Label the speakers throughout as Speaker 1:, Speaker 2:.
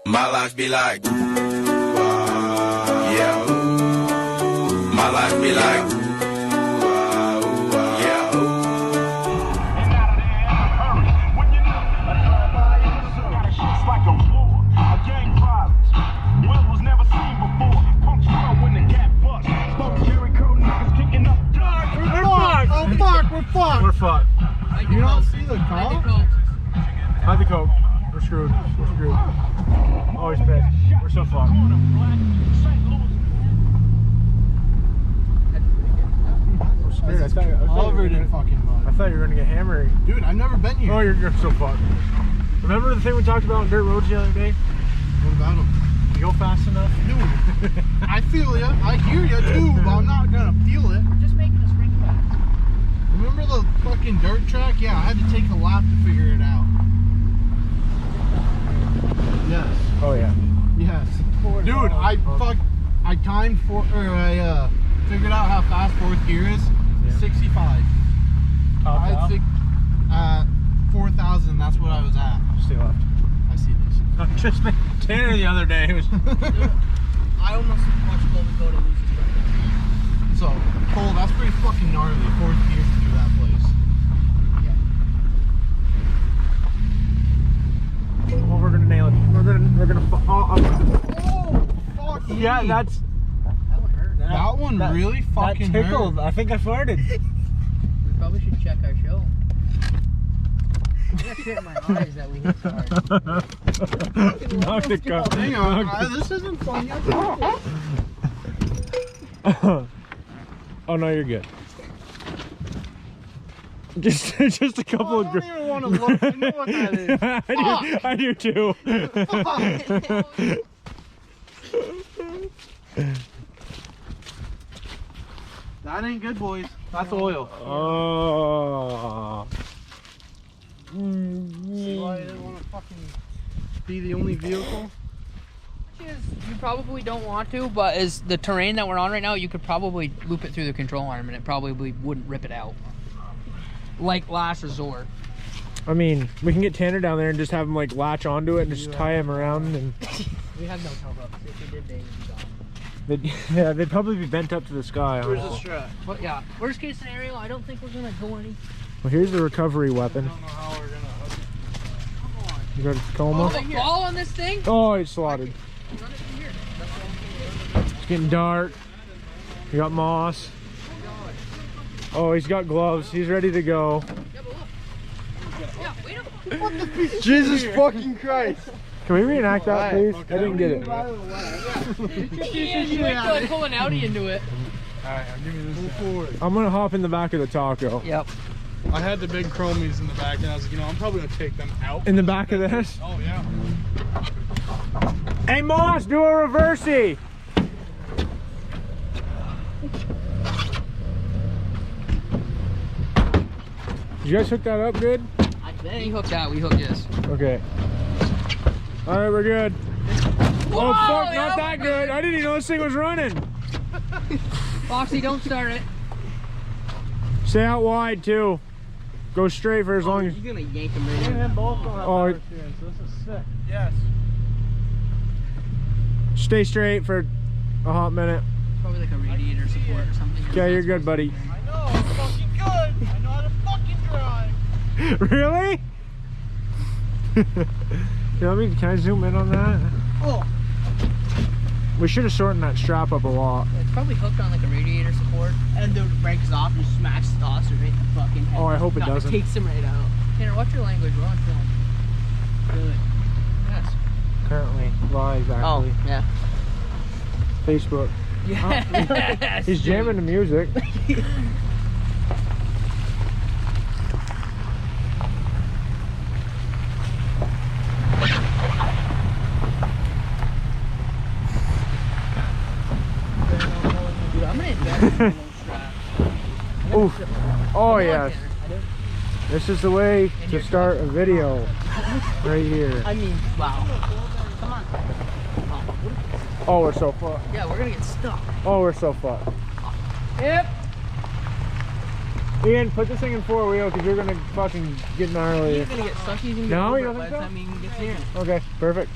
Speaker 1: My life be like, yeah. My life be like, yeah.
Speaker 2: Like a war, a gang violence. Well was never seen before. Punks run when the gap bust. Folks Jerry Curl niggas kicking up dirt.
Speaker 3: We're fucked! Oh fuck, we're fucked! We're fucked. You don't see the cop? Hide the coke. We're screwed. We're screwed. Oh, he's pissed. We're so fucked. We're screwed. I thought you were gonna get hammered.
Speaker 4: Dude, I've never been here.
Speaker 3: Oh, you're so fucked. Remember the thing we talked about on dirt roads the other day?
Speaker 4: What about them?
Speaker 3: You go fast enough?
Speaker 4: Dude, I feel ya. I hear ya too, but I'm not gonna feel it.
Speaker 5: We're just making a spring fast.
Speaker 4: Remember the fucking dirt track? Yeah, I had to take a lap to figure it out. Yes.
Speaker 3: Oh yeah.
Speaker 4: Yes. Dude, I figured out how fast fourth gear is.
Speaker 3: Yeah.
Speaker 4: 65.
Speaker 3: Top
Speaker 4: I
Speaker 3: out?
Speaker 4: think 4,000. That's what I was at.
Speaker 3: Stay left.
Speaker 4: I see this.
Speaker 3: I just met Tanner the other day. It was
Speaker 5: I almost watched Golden go to lose his strength.
Speaker 4: So, Cole, that's pretty fucking gnarly. Fourth gear through that place.
Speaker 3: Oh, we're gonna nail it. We're gonna. Oh,
Speaker 4: fuck.
Speaker 3: yeah,
Speaker 4: me.
Speaker 3: that's.
Speaker 5: That one hurt.
Speaker 4: That one really fucking
Speaker 3: that tickled.
Speaker 4: hurt.
Speaker 3: I think I farted.
Speaker 5: We probably should check our show. I got shit in my eyes that we hit so hard.
Speaker 3: Knocked it go.
Speaker 4: Hang on, this isn't fun yet.
Speaker 3: Oh no, you're good. Just a couple of.
Speaker 4: I don't even want to look. I know what that is.
Speaker 3: I do too.
Speaker 4: That ain't good, boys. That's oil.
Speaker 3: Oh.
Speaker 4: See why I didn't want to fucking be the only vehicle?
Speaker 5: You probably don't want to, but as the terrain that we're on right now, you could probably loop it through the control arm and it probably wouldn't rip it out. Like last resort.
Speaker 3: I mean, we can get Tanner down there and just have him like latch onto it and just tie him around and.
Speaker 5: We have no tow hooks. If we did, they'd be gone.
Speaker 3: Yeah, they'd probably be bent up to the sky.
Speaker 4: Where's the
Speaker 3: honestly.
Speaker 4: strap?
Speaker 5: But yeah, worst case scenario, I don't think we're gonna go any.
Speaker 3: Well, here's the recovery
Speaker 4: I
Speaker 3: weapon.
Speaker 4: don't know how we're gonna hook it. Come on.
Speaker 3: You got a Tacoma?
Speaker 5: The ball on this thing?
Speaker 3: Oh, he's slotted.
Speaker 5: Run it through here.
Speaker 3: It's getting dark. You got moss. Oh, he's got gloves. He's ready to go.
Speaker 5: Yeah, but look. Yeah, wait up.
Speaker 4: Jesus fucking Christ.
Speaker 3: Can we reenact that, please?
Speaker 4: Okay.
Speaker 3: I didn't get it.
Speaker 5: You might feel like pulling Audi into it.
Speaker 4: Alright, I'll give you this. Move forward.
Speaker 3: I'm gonna hop in the back of the taco.
Speaker 5: Yep.
Speaker 4: I had the big chromies in the back and I was like, I'm probably gonna take them out.
Speaker 3: In the back of this?
Speaker 4: Oh yeah.
Speaker 3: Hey, Moss, do a reversey. Did you guys hook that up good?
Speaker 5: I think. He hooked out, we hooked this.
Speaker 3: Okay. All right, we're good.
Speaker 5: Whoa,
Speaker 3: Oh, fuck,
Speaker 5: yeah,
Speaker 3: not that good. I didn't even know this thing was running.
Speaker 5: Foxy, don't start it.
Speaker 3: Stay out wide, too. Go straight for as long as...
Speaker 5: You're gonna yank him right in.
Speaker 3: Oh,
Speaker 4: So this is sick. Yes.
Speaker 3: stay straight for a hot minute.
Speaker 5: Probably like a radiator support or something.
Speaker 3: Okay, you're good, buddy.
Speaker 4: I know, I'm fucking good. I know how to fucking drive.
Speaker 3: Really? Can I zoom in on that?
Speaker 5: Oh.
Speaker 3: We should have shortened that strap up a lot.
Speaker 5: It's probably hooked on like a radiator support. And the breaks off and smacks the tosser right in the fucking head.
Speaker 3: Oh, I hope it doesn't.
Speaker 5: It takes him right out. Tanner, watch your language. We're on film. Good. Yes.
Speaker 3: Currently live, actually.
Speaker 5: Oh, yeah.
Speaker 3: Facebook.
Speaker 5: Yes.
Speaker 3: He's jamming the music.
Speaker 5: Dude, I'm gonna invest in a little strap.
Speaker 3: Oof. Oh,
Speaker 5: Come on,
Speaker 3: yes.
Speaker 5: Tanner.
Speaker 3: This is the way
Speaker 5: And
Speaker 3: to
Speaker 5: you're
Speaker 3: start a video. Right here.
Speaker 5: I mean, wow. Come on.
Speaker 3: Oh, we're so fucked.
Speaker 5: Yeah, we're gonna get stuck.
Speaker 3: Oh, we're so fucked.
Speaker 5: Yep.
Speaker 3: Ian, put this thing in four wheel because you're gonna fucking get gnarly.
Speaker 5: He's gonna get stuck. He's gonna get
Speaker 3: No,
Speaker 5: over
Speaker 3: you
Speaker 5: it
Speaker 3: don't
Speaker 5: by
Speaker 3: think
Speaker 5: the
Speaker 3: so?
Speaker 5: time he gets here.
Speaker 3: Okay, perfect.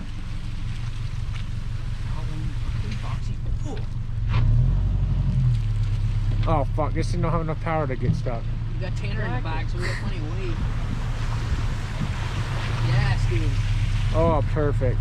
Speaker 3: Oh fuck, this didn't have enough power to get stuck.
Speaker 5: You got Tanner in the back, so we got plenty of weight. Yes, dude.
Speaker 3: Oh, perfect.